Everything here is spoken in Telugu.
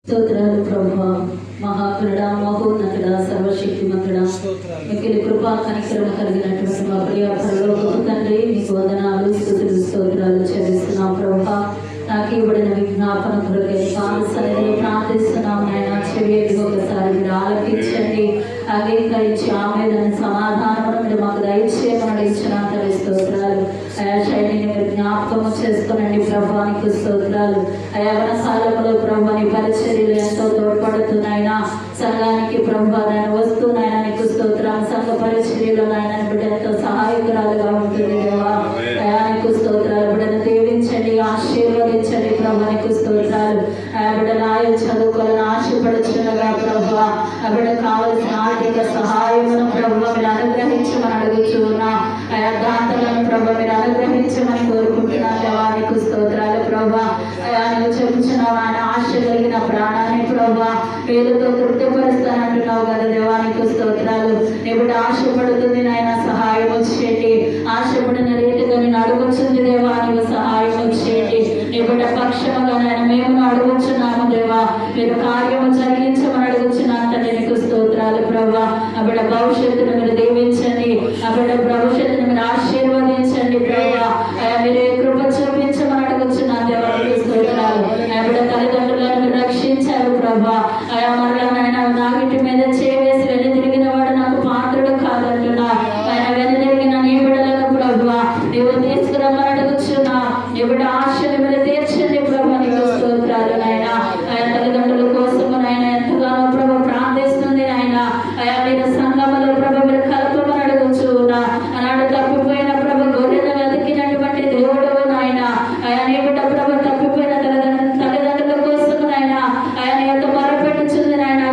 స్తోత్రాలు ప్రభా, మహాకరుడా, మహోన్నతుడా, సర్వశక్తిమంతుడా, మిక్కిలి కృపా కనికరము కలిగినటువంటి మా ప్రియ పరలోకపు తండ్రి, మీకు వందనాలు, స్తుతులు, స్తోత్రాలు చెల్లిస్తున్నాం ప్రభా. నాకు ఇవ్వడిన విజ్ఞాపన కొరకై పాద సన్నిధిలో ప్రార్థిస్తున్నాం నాయన. చెవికి ఒకసారి మీరు ఆలకించండి, అంగీకరించి ఆమెదన సమాధానమును మీరు మాకు దయచేయమని ఇచ్చిన తల్లి స్తోత్రాలు. అయా శైలిని మీరు జ్ఞాపకము చేసుకునండి ప్రభా, నీకు స్తోత్రాలు. అయా వనకాలంలో ప్రభా నీ పరిచర్యలు ఎంతో తోడ్పడుతున్నాయినా సంఘానికి ప్రభా నేను వస్తున్నాయన నీకు స్తోత్రం. సంఘ పరిచర్యలో నాయన బిడ్డ ఎంతో సహాయకురాలుగా ఉంటుంది దేవా. అయా నీకు స్తోత్రాలు. బిడ్డను దీవించండి, ఆశీర్వదించండి ప్రభా, నీకు స్తోత్రాలు. అయా బిడ్డలు ఆయు చదువుకోవాలని ఆశపడుచున్నగా ప్రభా, ఆ బిడ్డ కావలసిన ఆర్థిక సహాయమును ప్రభా మీరు అనుగ్రహించమని అడుగుచున్నా. అయా దాతలను ప్రభా మీరు అనుగ్రహించమని కోరుకుంటున్నాను దేవా, నీకు స్తోత్రాలు ప్రభా. అయా నువ్వు చెప్పుచున్నావు ఆయన ఆశ కలిగిన ప్రాణాన్ని ప్రభా పేరుతో తృప్తిపరుస్తానంటున్నావు కదా దేవా, నీకు స్తోత్రాలు. నీ బిడ్డ ఆశపడుతుంది నాయన, సహాయం వచ్చేయండి. ఆశపడిన రీతిగా నేను అడుగుచుంది దేవా, నీవు సహాయం వచ్చేయండి. నీ బిడ్డ పక్షముగా నాయన మేము అడుగుచున్నాము దేవా, మీరు కార్యము జరిగించమని అడుగుచున్నాను తండ్రి, నీకు స్తోత్రాలు ప్రభా. ఆ బిడ్డ భవిష్యత్తును మీరు దీవించండి, ఆ బిడ్డ భవిష్యత్తును మీరు ఆశీర్వదించండి ప్రభా. అయా మీరే కృప చూపించమని అడుగుచున్నాను దేవా, నీకు స్తోత్రాలు. ఆ బిడ్డ తల్లిదండ్రులను మీరు రక్షించారు ప్రభా. అయా మరలా నాయన నాగిటి మీద చేవేసి వెను తిరిగిన వాడు నాకు పాత్రుడు కాదంటున్నా. ఆయన వెను తిరిగిన నీ బిడ్డలను ప్రభా నీవు తీసుకురమ్మని అడుగుచున్నా. నీ బిడ్డ ఆశలు మీరు తీర్చండి ప్రభా, నీకు స్తోత్రాలు నాయన. ఆయన తల్లిదండ్రుల కోసము నాయన ఎంతగానో ప్రభా ప్రార్థిస్తుంది నాయన. అయా మీరు సంఘములో ప్రభా మీరు కలపమని అడుగుచున్నా. ఆనాడు తప్పిపోయిన ప్రభ గొర్రెను వెతికినటువంటి దేవుడు నాయన. అయా నీ బిడ్డ ప్రభ తప్పిపోయిన తల్లిదండ్రుల కోసము నాయన ఆయన ఎంత మొరపెట్టుచుంది నాయన.